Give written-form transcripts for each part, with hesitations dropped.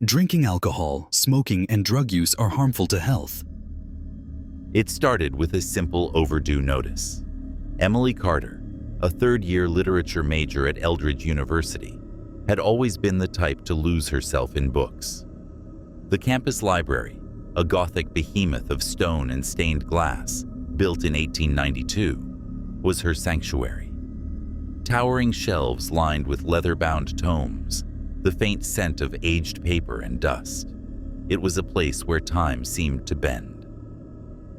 Drinking alcohol, smoking, and drug use are harmful to health. It started with a simple overdue notice. Emily Carter, a third-year literature major at Eldridge University, had always been the type to lose herself in books. The campus library, a Gothic behemoth of stone and stained glass, built in 1892, was her sanctuary. Towering shelves lined with leather-bound tomes, the faint scent of aged paper and dust. It was a place where time seemed to bend.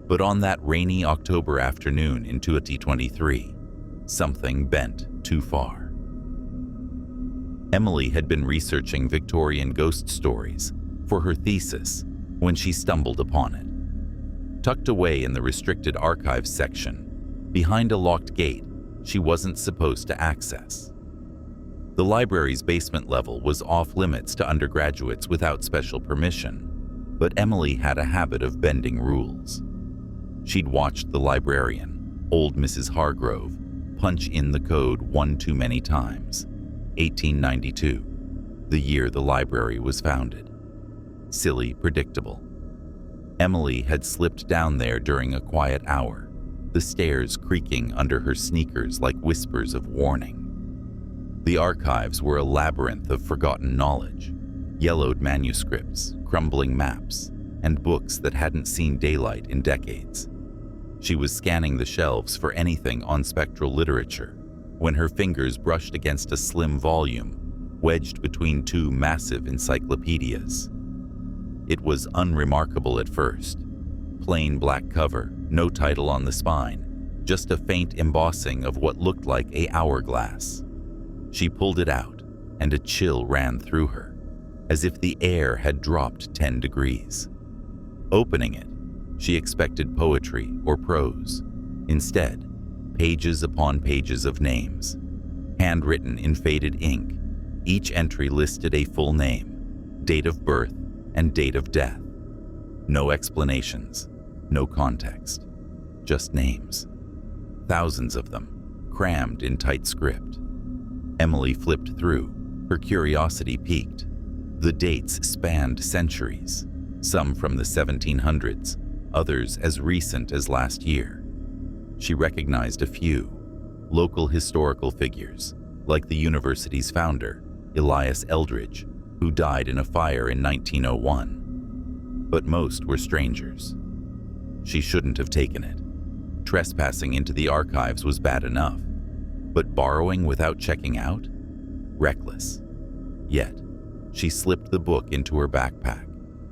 But on that rainy October afternoon in 2023, something bent too far. Emily had been researching Victorian ghost stories for her thesis when she stumbled upon it. Tucked away in the restricted archives section, behind a locked gate she wasn't supposed to access. The library's basement level was off limits to undergraduates without special permission, but Emily had a habit of bending rules. She'd watched the librarian, old Mrs. Hargrove, punch in the code one too many times. 1892, the year the library was founded. Silly, predictable. Emily had slipped down there during a quiet hour, the stairs creaking under her sneakers like whispers of warning. The archives were a labyrinth of forgotten knowledge, yellowed manuscripts, crumbling maps, and books that hadn't seen daylight in decades. She was scanning the shelves for anything on spectral literature when her fingers brushed against a slim volume wedged between two massive encyclopedias. It was unremarkable at first. Plain black cover, no title on the spine, just a faint embossing of what looked like an hourglass. She pulled it out, and a chill ran through her, as if the air had dropped 10 degrees. Opening it, she expected poetry or prose. Instead, pages upon pages of names, handwritten in faded ink. Each entry listed a full name, date of birth, and date of death. No explanations, no context, just names. Thousands of them, crammed in tight script. Emily flipped through, her curiosity piqued. The dates spanned centuries, some from the 1700s, others as recent as last year. She recognized a few, local historical figures, like the university's founder, Elias Eldridge, who died in a fire in 1901. But most were strangers. She shouldn't have taken it. Trespassing into the archives was bad enough, but borrowing without checking out? Reckless. Yet, she slipped the book into her backpack,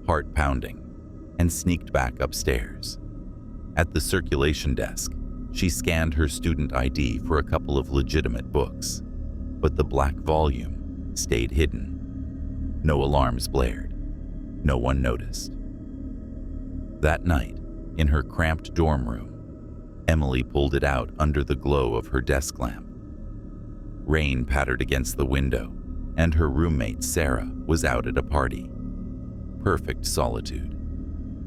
heart pounding, and sneaked back upstairs. At the circulation desk, she scanned her student ID for a couple of legitimate books, but the black volume stayed hidden. No alarms blared. No one noticed. That night, in her cramped dorm room, Emily pulled it out under the glow of her desk lamp. Rain pattered against the window, and her roommate, Sarah, was out at a party. Perfect solitude.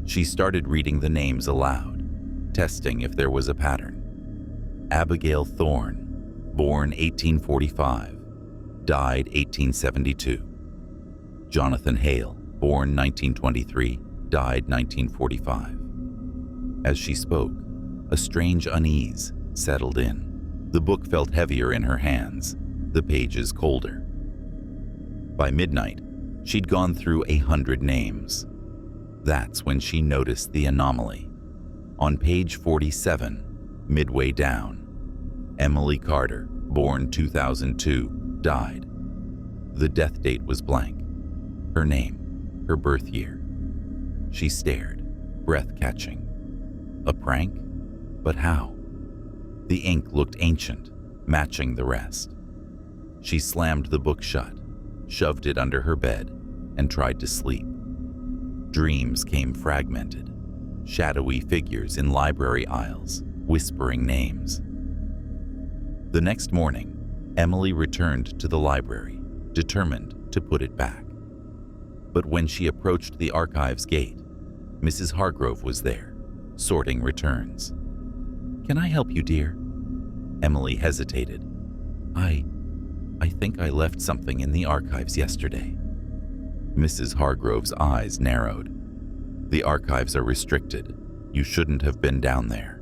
She started reading the names aloud, testing if there was a pattern. Abigail Thorne, born 1845, died 1872. Jonathan Hale, born 1923, died 1945. As she spoke, a strange unease settled in. The book felt heavier in her hands, the pages colder. By midnight, she'd gone through 100 names. That's when she noticed the anomaly. On page 47, midway down, Emily Carter, born 2002, died. The death date was blank. Her name, her birth year. She stared, breath-catching. A prank? But how? The ink looked ancient, matching the rest. She slammed the book shut, shoved it under her bed, and tried to sleep. Dreams came fragmented, shadowy figures in library aisles, whispering names. The next morning, Emily returned to the library, determined to put it back. But when she approached the archives gate, Mrs. Hargrove was there, sorting returns. "Can I help you, dear?" Emily hesitated. I think I left something in the archives yesterday." Mrs. Hargrove's eyes narrowed. The archives are restricted. You shouldn't have been down there.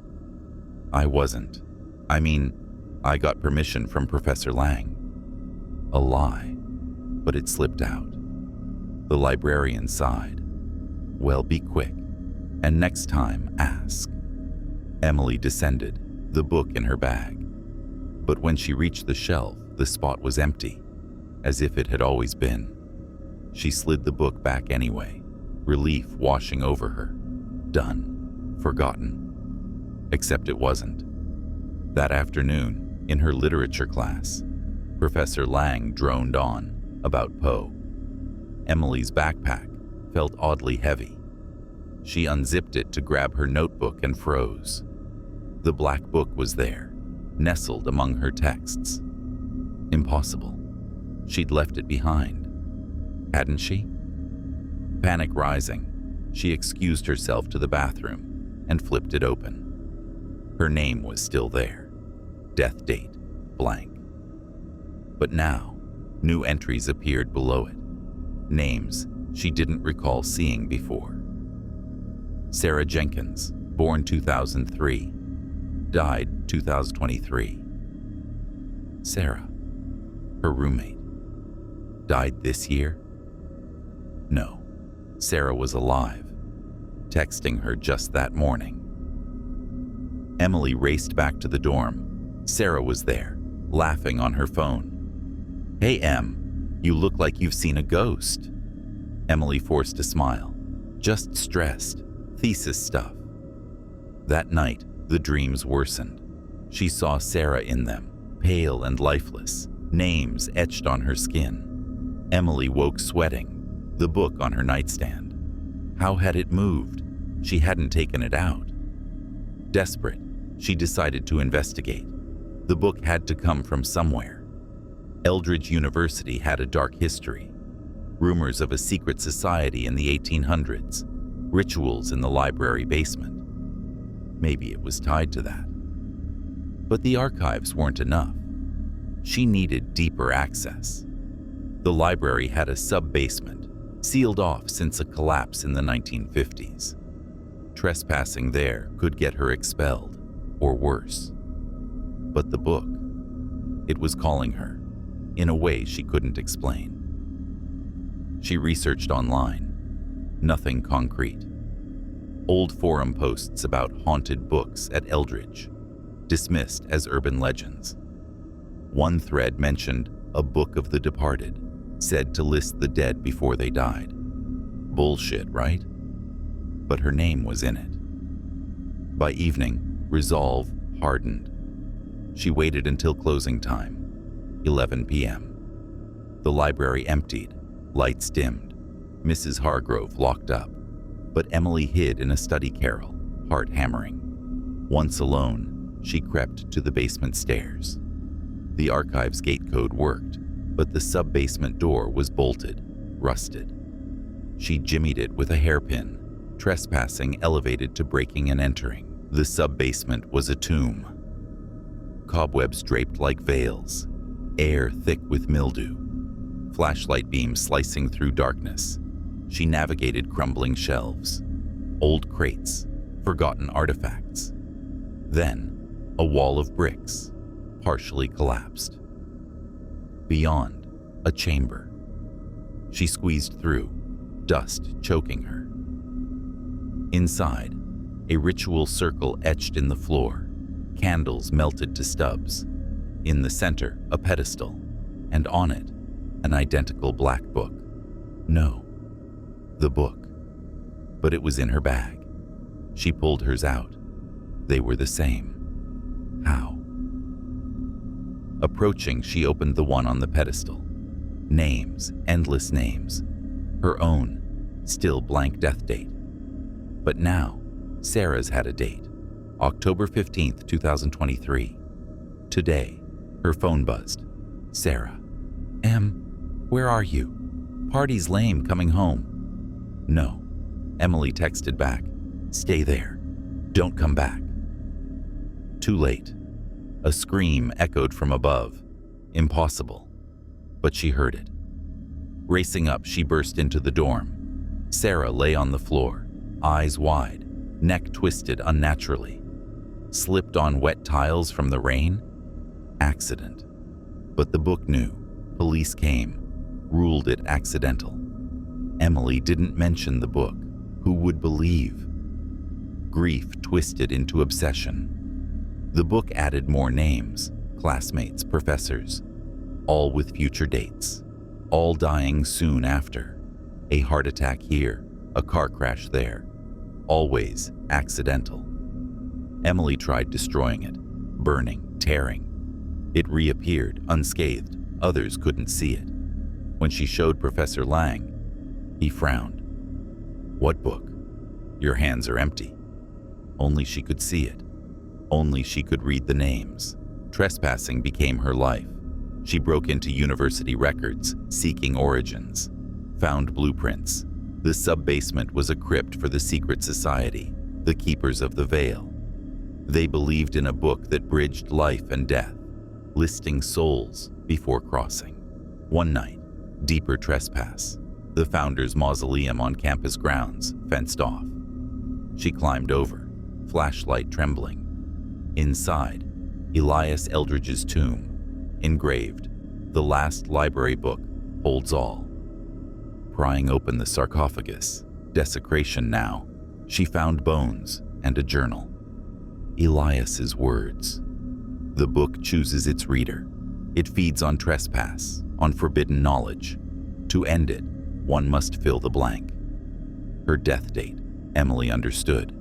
I wasn't. I got permission from Professor Lang. A lie, but it slipped out. The librarian sighed. Well, be quick, and next time ask. Emily descended, the book in her bag. But when she reached the shelf, the spot was empty, as if it had always been. She slid the book back anyway, relief washing over her. Done. Forgotten. Except it wasn't. That afternoon, in her literature class, Professor Lang droned on about Poe. Emily's backpack felt oddly heavy. She unzipped it to grab her notebook and froze. The black book was there, nestled among her texts. Impossible. She'd left it behind. Hadn't she? Panic rising, she excused herself to the bathroom and flipped it open. Her name was still there. Death date, blank. But now, new entries appeared below it. Names she didn't recall seeing before. Sarah Jenkins, born 2003, died 2023. Sarah, her roommate, died this year? No, Sarah was alive, texting her just that morning. Emily raced back to the dorm. Sarah was there, laughing on her phone. Hey, Em, you look like you've seen a ghost. Emily forced a smile. Just stressed. Thesis stuff. That night, the dreams worsened. She saw Sarah in them, pale and lifeless, names etched on her skin. Emily woke sweating, the book on her nightstand. How had it moved? She hadn't taken it out. Desperate, she decided to investigate. The book had to come from somewhere. Eldridge University had a dark history. Rumors of a secret society in the 1800s. Rituals in the library basement. Maybe it was tied to that. But the archives weren't enough. She needed deeper access. The library had a sub-basement, sealed off since a collapse in the 1950s. Trespassing there could get her expelled, or worse. But the book, it was calling her, in a way she couldn't explain. She researched online. Nothing concrete. Old forum posts about haunted books at Eldridge, dismissed as urban legends. One thread mentioned a book of the departed, said to list the dead before they died. Bullshit, right? But her name was in it. By evening, resolve hardened. She waited until closing time, 11 p.m. The library emptied, lights dimmed. Mrs. Hargrove locked up, but Emily hid in a study carrel, heart hammering. Once alone, she crept to the basement stairs. The archive's gate code worked, but the sub-basement door was bolted, rusted. She jimmied it with a hairpin, trespassing elevated to breaking and entering. The sub-basement was a tomb. Cobwebs draped like veils, air thick with mildew, flashlight beams slicing through darkness. She navigated crumbling shelves, old crates, forgotten artifacts. Then, a wall of bricks, partially collapsed. Beyond, a chamber. She squeezed through, dust choking her. Inside, a ritual circle etched in the floor, candles melted to stubs. In the center, a pedestal, and on it, an identical black book. No, the book. But it was in her bag. She pulled hers out. They were the same. How? Approaching, she opened the one on the pedestal. Names, endless names. Her own, still blank death date. But now, Sarah's had a date. October 15th, 2023. Today, her phone buzzed. Sarah. Em, where are you? Party's lame coming home. No. Emily texted back. Stay there. Don't come back. Too late. A scream echoed from above. Impossible. But she heard it. Racing up, she burst into the dorm. Sarah lay on the floor, eyes wide, neck twisted unnaturally. Slipped on wet tiles from the rain? Accident. But the book knew. Police came, ruled it accidental. Emily didn't mention the book. Who would believe? Grief twisted into obsession. The book added more names, classmates, professors, all with future dates, all dying soon after. A heart attack here, a car crash there, always accidental. Emily tried destroying it, burning, tearing. It reappeared, unscathed. Others couldn't see it. When she showed Professor Lang, he frowned. What book? Your hands are empty. Only she could see it. Only she could read the names. Trespassing became her life. She broke into university records, seeking origins. Found blueprints. The sub-basement was a crypt for the secret society, the Keepers of the Veil. They believed in a book that bridged life and death, listing souls before crossing. One night, deeper trespass. The founder's mausoleum on campus grounds, fenced off. She climbed over, flashlight trembling. Inside, Elias Eldridge's tomb, engraved. The last library book holds all. Prying open the sarcophagus, desecration now, she found bones and a journal. Elias's words. The book chooses its reader. It feeds on trespass, on forbidden knowledge. To end it, one must fill the blank. Her death date, Emily understood.